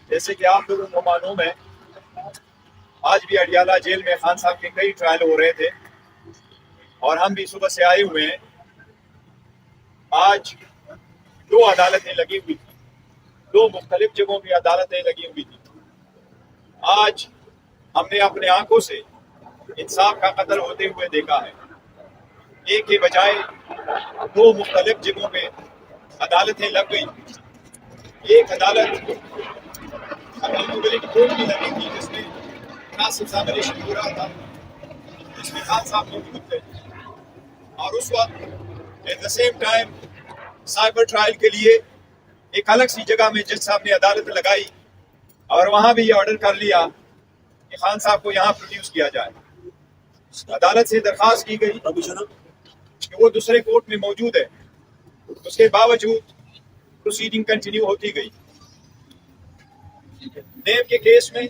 جیسے کہ آپ لوگوں کو معلوم ہے آج بھی اڈیالہ جیل میں خان صاحب کے کئی ٹرائل ہو رہے تھے اور ہم بھی صبح سے آئے ہوئے ہیں. آج 2 عدالتیں لگی ہوئی تھی, 2 مختلف جگہوں پہ عدالتیں لگی ہوئی تھی. آج ہم نے اپنے آنکھوں سے انصاف کا قتل ہوتے ہوئے دیکھا ہے. ایک کے بجائے 2 مختلف جگہوں پہ عدالتیں لگ گئی. ایک عدالت اکاؤنٹیبلٹی کورٹ کی لگی تھی جس میں کراس ایگزامینیشن ہو رہا تھا, جس میں خان صاحب موجود تھے, اور اس وقت at the same time cyber trial کے لیے ایک الگ سی جگہ میں جج صاحب نے عدالت لگائی اور وہاں بھی یہ آرڈر کر لیا کہ خان صاحب کو یہاں پروڈیوس کیا جائے. عدالت سے درخواست کی گئی کہ وہ دوسرے کورٹ میں موجود ہے, اس کے باوجود پروسیڈنگ کنٹینیو ہوتی گئی. نیب کے کیس میں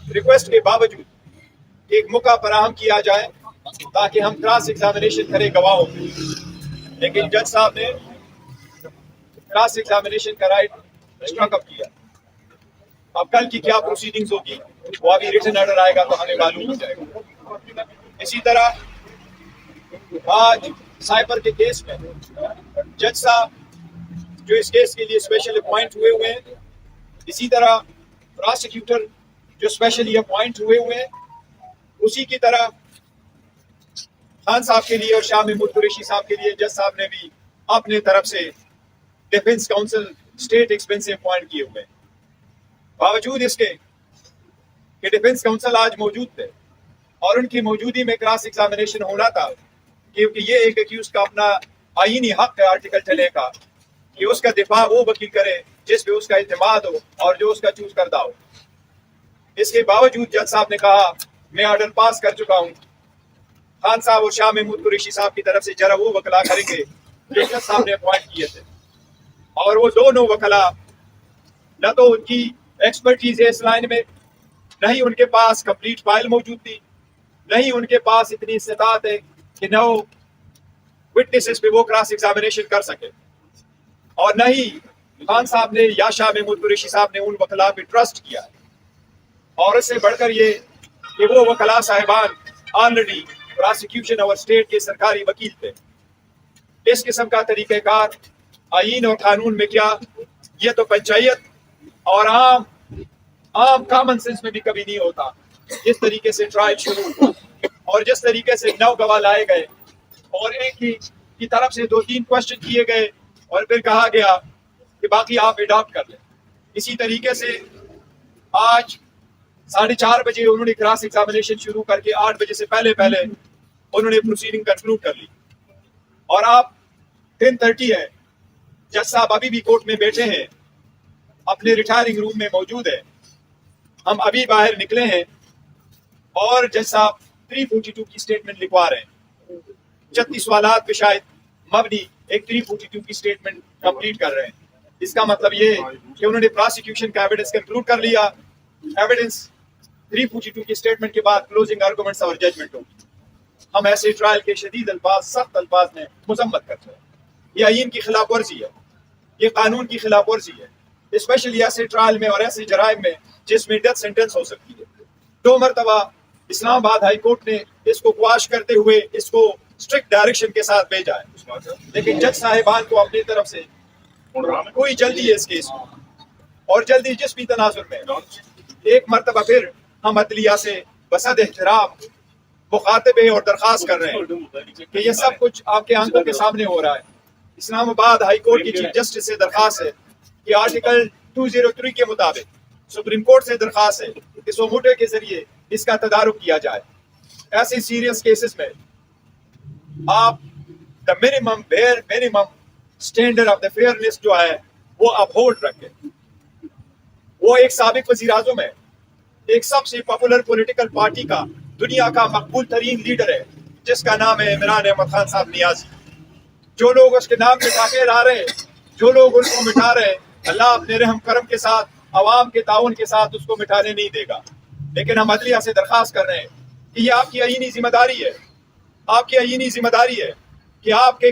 ریکویسٹ کے باوجود ایک موقع فراہم کیا جائے تاکہ ہم کراس ایگزامینیشن کریں گواہوں میں, لیکن جج صاحب نے کراس ایگزامینیشن کا رائٹ اسٹرک اپ کیا. اب کل کی کیا پروسیڈنگز ہوگی وہ ابھی ریٹن آرڈر آئے گا تو ہمیں معلوم ہو جائے گا. اسی طرح آج سائبر کے کیس میں جج صاحب جو اس کیس کے لیے اسپیشل اپوائنٹ ہوئے ہیں, اسی طرح پراسیکیوٹر جو اسپیشلی اپوائنٹ ہوئے ہیں, اسی کی طرح خان صاحب کے لیے اور شاہ محمود قریشی صاحب کے لیے جج صاحب نے بھی اپنے طرف سے defence council state expensive appoint کیے ہوئے ہیں. باوجود اس کے کہ ڈیفنس کاؤنسل آج موجود تھے اور ان کی موجودگی میں کراس ایگزامینیشن ہونا تھا, کیونکہ یہ ایک ایکیوز کا اپنا آئینی حق ہے آرٹیکل 6 کا کہ اس کا دفاع وہ وکیل کرے جس پہ اس کا اعتماد ہو اور جو اس کا چوز کردہ ہو. اس کے باوجود جج صاحب نے کہا میں آرڈر پاس کر چکا ہوں, خان صاحب اور شاہ محمود قریشی صاحب کی طرف سے جرا وہ وکلا کریں گے جو جج صاحب نے اپوائنٹ کیے تھے, اور وہ دونوں وکلا نہ تو ان کی ایکسپرٹیز ہے اس لائن میں, نہ ہی ان کے پاس کمپلیٹ فائل موجود تھی, نہ ہی ان کے پاس اتنی استطاعت ہے کہ نہ وہ وٹنسز پہ وہ کراس ایگزامینیشن کر سکے, اور نہ ہی خان صاحب نے یا شاہ محمود قریشی صاحب نے ان وکلا پہ ٹرسٹ کیا. اور اس سے بڑھ کر یہ کہ وہ وکلا صاحبان آلریڈی پراسیکیوشن اور اسٹیٹ کے سرکاری وکیل تھے. اس قسم کا طریقہ کار آئین اور قانون میں کیا, یہ تو پنچایت اور عام کامن سینس میں بھی کبھی نہیں ہوتا. جس طریقے سے ٹرائل شروع ہوا اور جس طریقے سے 9 گواہ لائے گئے اور ایک ہی کی طرف سے 2-3 کوشچن کیے گئے اور پھر کہا گیا کہ باقی آپ اڈاپٹ کر لیں. اسی طریقے سے آج 4:30 بجے انہوں نے کراس ایگزامینیشن شروع کر کے 8 بجے سے پہلے انہوں نے پروسیڈنگ کنکلوڈ کر لی, اور آپ 10:30 ہے, جج صاحب ابھی بھی کورٹ میں بیٹھے ہیں, اپنے ریٹائرنگ روم میں موجود ہے. ہم ابھی باہر نکلے ہیں اور جج صاحب 342 کی سٹیٹمنٹ لکھوا رہے ہیں. 36 سوالات پہ شاید مبنی ایک 342 کی سٹیٹمنٹ کمپلیٹ کر رہے ہیں. اس کا مطلب یہ کہ انہوں نے پراسیکیوشن کا ایویڈنس کنکلوڈ کر لیا. ایویڈنس 342 کی سٹیٹمنٹ کے بعد کلوزنگ آرگومنٹس اور ججمنٹ ہوگی. ہم ایسے ٹرائل کے شدید الفاظ, سخت الفاظ میں مذمت کرتے ہیں. یہ آئین کی خلاف ورزی ہے, یہ قانون کی خلاف ورزی ہے, اسپیشلی ایسے ٹرائل میں اور ایسے جرائم میں جس میں ڈیتھ سینٹنس ہو سکتی ہے. 2 مرتبہ اسلام آباد ہائی کورٹ نے اس کو قواش کرتے ہوئے اس کو اسٹرکٹ ڈائریکشن کے ساتھ بھیجا ہے, لیکن جج صاحبان کو اپنی طرف سے کوئی جلدی ہے اس کیس میں, اور جلدی جس بھی تناظر میں. ایک مرتبہ پھر ہم عدلیہ سے بصد احترام مخاطب ہیں اور درخواست کر رہے ہیں کہ یہ سب کچھ آپ کے آنکھوں کے سامنے ہو رہا ہے. اسلام آباد ہائی کورٹ کی چیف جسٹس سے درخواست ہے کہ آرٹیکل 203 کے مطابق سپریم کورٹ سے درخواست ہے کہ سوموٹو کے ذریعے اس کا تدارک کیا جائے. ایسے سیریس کیسز میں آپ the minimum standard of the fairness جو ہے وہ اپہولڈ رکھیں. وہ ایک سابق وزیر اعظم ہے, ایک سب سے پاپولر پولیٹیکل پارٹی کا دنیا کا مقبول ترین لیڈر ہے جس کا نام ہے عمران احمد خان صاحب نیازی. جو لوگ اس کے نام مٹا کے لا رہے ہیں, جو لوگ اس کو مٹا رہے ہیں, اللہ اپنے رحم کرم کے ساتھ عوام کے تعاون کے ساتھ اس کو مٹانے نہیں دے گا. لیکن ہم عدلیہ سے درخواست کر رہے ہیں کہ یہ آپ کی آئینی ذمہ داری ہے, آپ کی آئینی ذمہ داری ہے کہ آپ کے